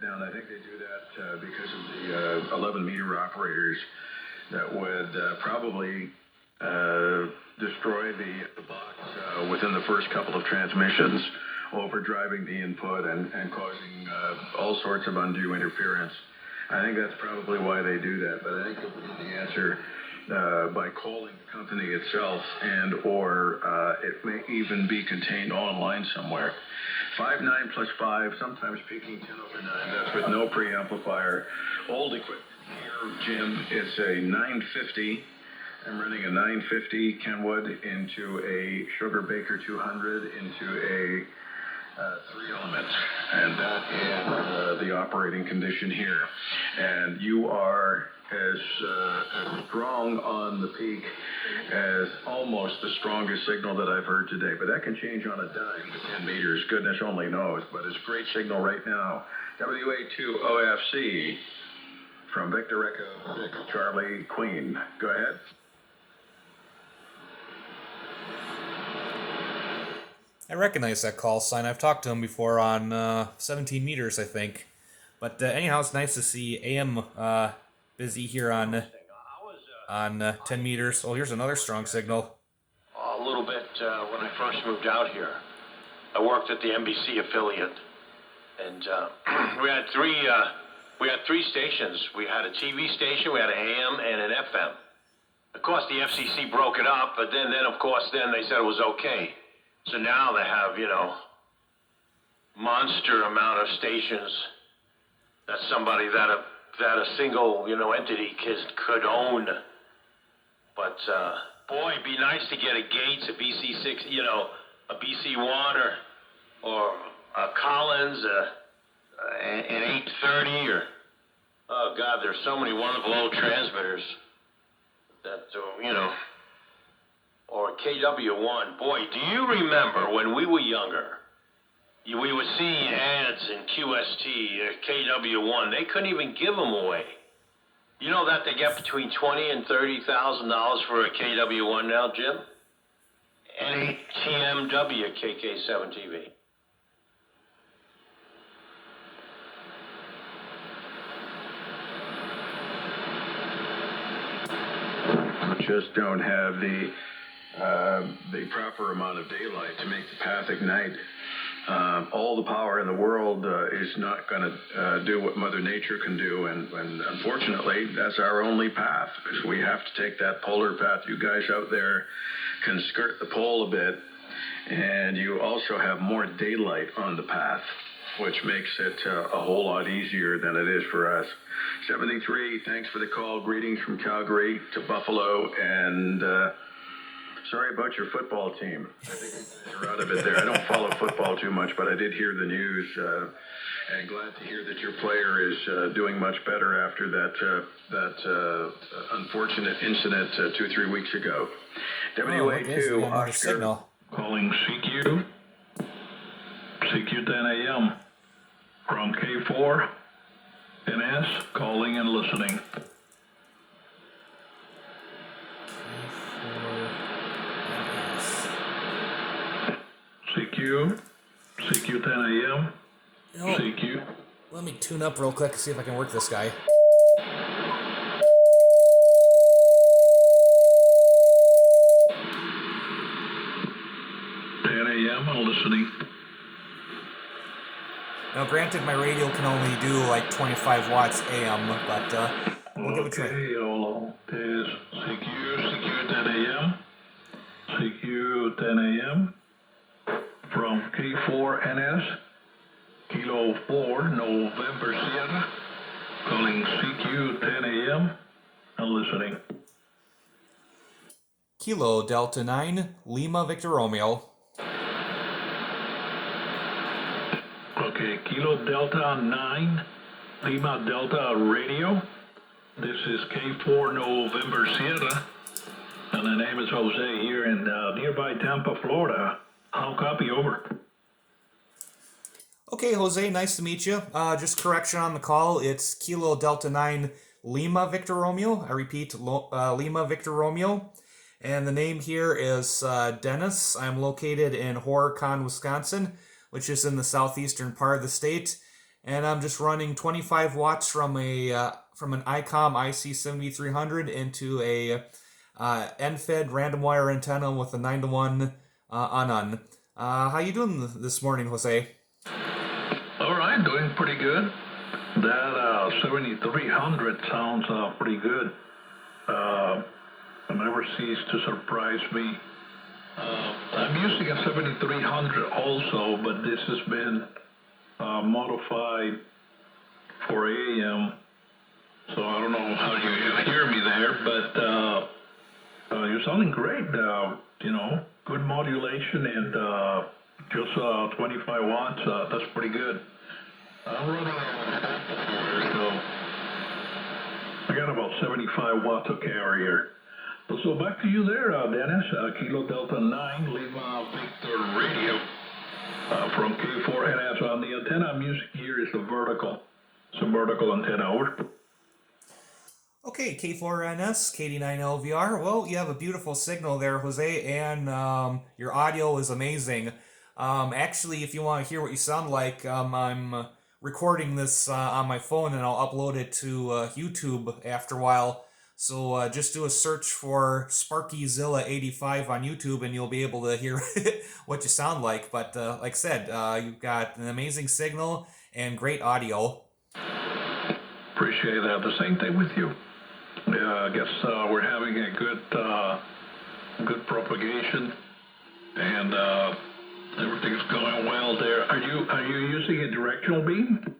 that down. I think they do that because of the 11-meter operators that would probably destroy the box within the first couple of transmissions, overdriving the input and causing all sorts of undue interference. I think that's probably why they do that, but I think you'll get the answer by calling the company itself, and or it may even be contained online somewhere. 5.9 plus 5, sometimes peaking 10 over 9. That's with no preamplifier. Old equipment here, Jim. It's a 950. I'm running a 950 Kenwood into a Sugar Baker 200 into a 3-element, and that is the operating condition here. And you are as strong on the peak as almost the strongest signal that I've heard today. But that can change on a dime with 10 meters. Goodness only knows. But it's a great signal right now. WA2OFC from Victor Echo 6 Charlie Queen. Go ahead. I recognize that call sign. I've talked to him before on 17 meters, I think. But anyhow, it's nice to see AM busy here on 10 meters. Oh, here's another strong signal. A little bit when I first moved out here. I worked at the NBC affiliate, and we had three stations. We had a TV station, we had an AM, and an FM. Of course, the FCC broke it up, but then of course, then they said it was okay. So now they have, monster amount of stations that that a single, entity could own. But, boy, it'd be nice to get a Gates, a BC6, a BC1 or a Collins, an 830 oh God, there's so many wonderful old transmitters that, or KW1. Boy, do you remember when we were younger, we would see ads in QST, KW1. They couldn't even give them away. You know that they get between $20,000 and $30,000 for a KW1 now, Jim? NATMW KK7 TV. Just don't have the proper amount of daylight to make the path ignite. All the power in the world is not going to do what Mother Nature can do, and unfortunately, that's our only path. We have to take that polar path. You guys out there can skirt the pole a bit, and you also have more daylight on the path, which makes it a whole lot easier than it is for us. 73, thanks for the call. Greetings from Calgary to Buffalo, and sorry about your football team. I think you're out of it there. I don't follow football too much, but I did hear the news, and glad to hear that your player is doing much better after that unfortunate incident 2-3 weeks ago. WA2 Oscar calling CQ 10 a.m. from K4 NS, calling and listening. CQ 10 a.m. CQ. Let me tune up real quick and see if I can work this guy. I'm listening. Now, granted, my radio can only do like 25 watts AM, but we'll give it a try. Okay, hello. Is CQ 10 a.m. CQ 10 a.m. from K4NS, Kilo 4, November Sierra, calling CQ 10 a.m. and listening. Kilo Delta 9, Lima Victor Romeo. Okay, Kilo Delta 9, Lima Delta Radio. This is K4 November Sierra, and the name is Jose here in nearby Tampa, Florida. I'll copy over. Okay, Jose, nice to meet you. Just correction on the call. It's Kilo Delta 9, Lima Victor Romeo. I repeat, Lima Victor Romeo. And the name here is Dennis. I'm located in Horicon, Wisconsin, which is in the southeastern part of the state. and I'm just running 25 watts from an ICOM IC7300 into a end-fed random wire antenna with a 9-to-1 on. How you doing this morning, Jose? All right, doing pretty good. That 7300 sounds pretty good. It never ceases to surprise me. I'm using a 7300 also, but this has been modified for AM, so I don't know how you hear me there, but you're sounding great. Good modulation and just 25 watts. That's pretty good. I'm running so I got about 75 watts of carrier. So back to you there, Dennis. Kilo Delta 9, Lima Victor Radio from K4NS. On the antenna I'm using here is a vertical. It's a vertical antenna. Over. Okay, K4NS, KD9LVR. Well, you have a beautiful signal there, Jose, and your audio is amazing. Actually, if you want to hear what you sound like, I'm recording this on my phone and I'll upload it to YouTube after a while. So just do a search for SparkyZilla85 on YouTube and you'll be able to hear what you sound like. But like I said, you've got an amazing signal and great audio. Appreciate that. The same thing with you. I guess we're having a good propagation, and everything's going well there. Are you using a directional beam?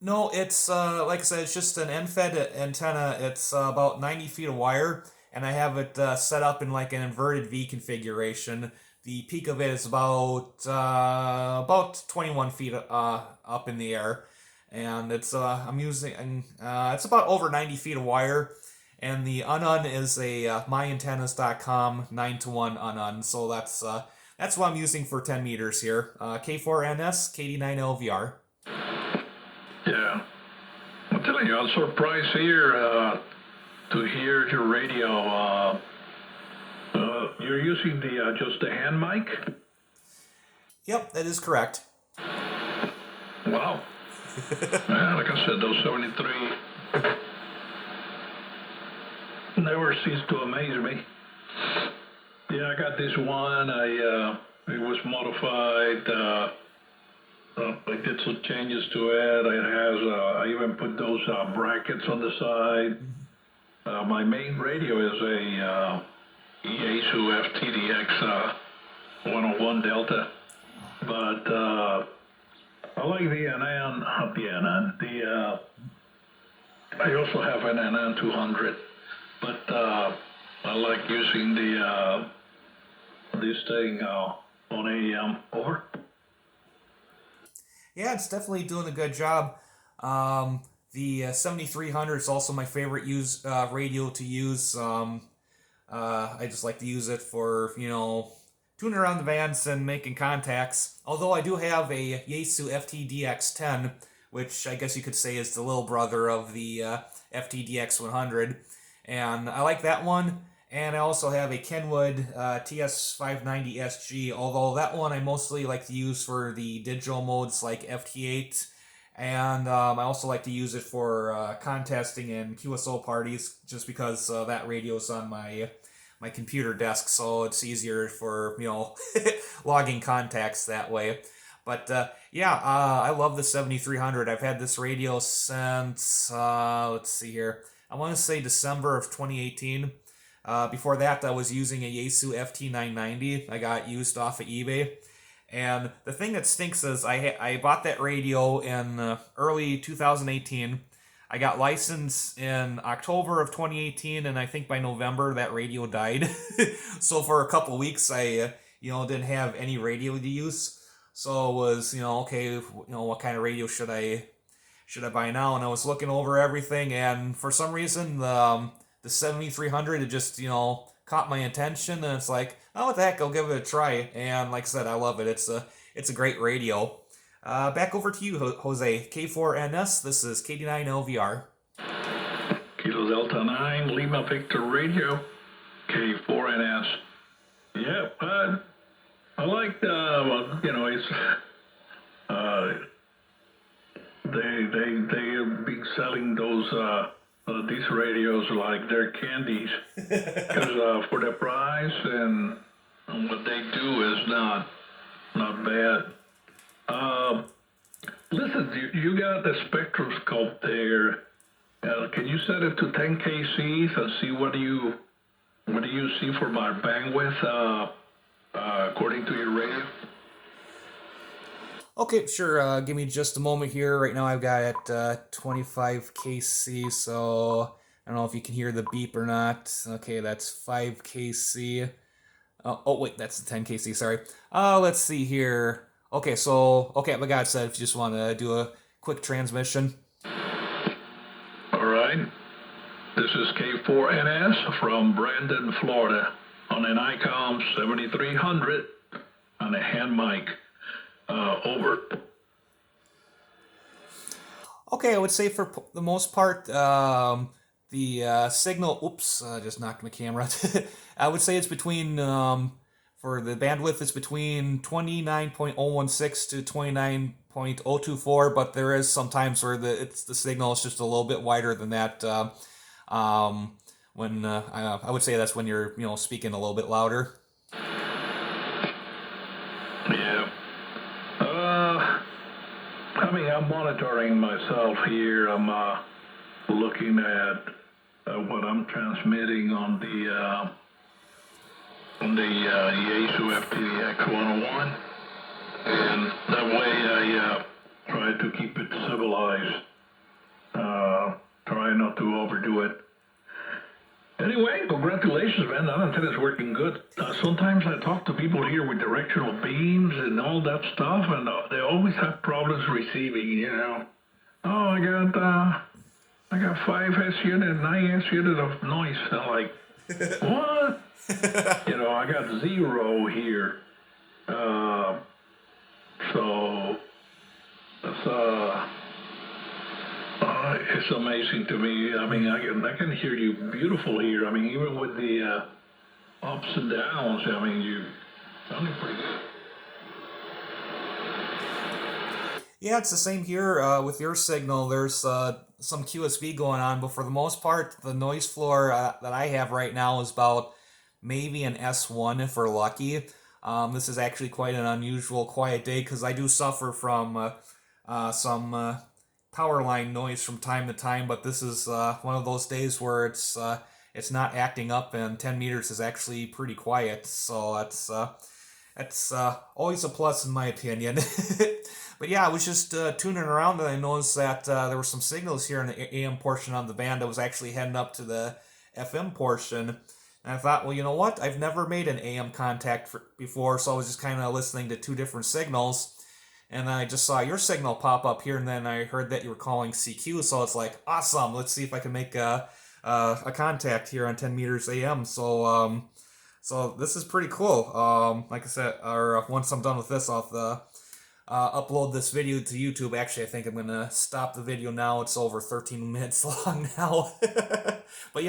No, it's like I said, it's just an end-fed antenna. It's about 90 feet of wire, and I have it set up in like an inverted V configuration. The peak of it is about 21 feet up in the air, and it's I'm using it's about over 90 feet of wire, and the unun is a myantennas.com 9-to-1 unun. So that's what I'm using for 10 meters here. K4NS KD9LVR. Yeah, I'm telling you, I'm surprised here to hear your radio. You're using the just the hand mic? Yep, that is correct. Wow. Yeah, like I said, those 73 never cease to amaze me. Yeah, I got this one. It was modified. I did some changes to it. It has, I even put those brackets on the side. My main radio is a Yaesu FTDX 101 Delta. But I like the NN, not the NN. I also have an NN 200. But I like using this thing on AM. Over. Yeah, it's definitely doing a good job. The 7300 is also my favorite radio to use. I just like to use it for, tuning around the vans and making contacts. Although I do have a Yaesu FTDX10, which I guess you could say is the little brother of the FTDX100. And I like that one. And I also have a Kenwood TS590SG, although that one I mostly like to use for the digital modes like FT8, and I also like to use it for contesting and QSO parties, just because that radio is on my computer desk, so it's easier for, logging contacts that way. But I love the 7300. I've had this radio since, let's see here, I want to say December of 2018. Before that, I was using a Yaesu FT990. I got used off of eBay. And the thing that stinks is I bought that radio in early 2018. I got licensed in October of 2018, and I think by November that radio died. So for a couple weeks, I didn't have any radio to use. So it was okay, what kind of radio should I buy now? And I was looking over everything, and for some reason the 7300, it just, caught my attention, and it's like, oh, what the heck, I'll give it a try. And like I said, I love it. It's a great radio. Back over to you, Jose. K4NS, this is KD9LVR. Kilo Delta 9, Lima Victor Radio, K4NS. Yeah, I like it's They've been selling these radios like they're candies, because for the price and what they do is not bad. Listen, you got the spectroscope there. Can you set it to 10 kcs and see what do you see for my bandwidth according to your radio? Okay, sure. Give me just a moment here. Right now I've got it at 25 kc, so I don't know if you can hear the beep or not. Okay, that's 5 kc. Oh wait, that's 10 kc, sorry. Let's see here. Okay, like I said, if you just want to do a quick transmission. All right. This is K4NS from Brandon, Florida, on an ICOM 7300 on a hand mic. Over. Okay, I would say for the most part, the signal. Oops, just knocked my camera. I would say it's between for the bandwidth, it's between 29.016 to 29.024, but there is some times where the signal is just a little bit wider than that. When I would say that's when you're speaking a little bit louder. Yeah. I'm monitoring myself here. I'm looking at what I'm transmitting on the Yaesu FTDX 101, and that way I try to keep it civilized. Try not to overdo it. Anyway, congratulations, man. That antenna's working good. Sometimes I talk to people here with directional beams and all that stuff, and they always have problems receiving, Oh, I got 5 S unit, 9 S unit of noise. I'm like, what? I got 0 here. So that's it's amazing to me. I mean, I can hear you beautiful here. I mean, even with the ups and downs, I mean, you sounding pretty good. Yeah, it's the same here with your signal. There's some QSB going on, but for the most part, the noise floor that I have right now is about maybe an S1 if we're lucky. This is actually quite an unusual quiet day because I do suffer from some power line noise from time to time, but this is one of those days where it's not acting up, and 10 meters is actually pretty quiet, so that's always a plus in my opinion. But yeah, I was just tuning around and I noticed that there were some signals here in the AM portion of the band that was actually heading up to the FM portion. And I thought, well, you know what? I've never made an AM contact before, so I was just kind of listening to two different signals. And then I just saw your signal pop up here, and then I heard that you were calling CQ, so it's like, awesome, let's see if I can make a contact here on 10 meters AM. So this is pretty cool. Like I said, once I'm done with this, I'll upload this video to YouTube. Actually, I think I'm going to stop the video now. It's over 13 minutes long now. But yeah.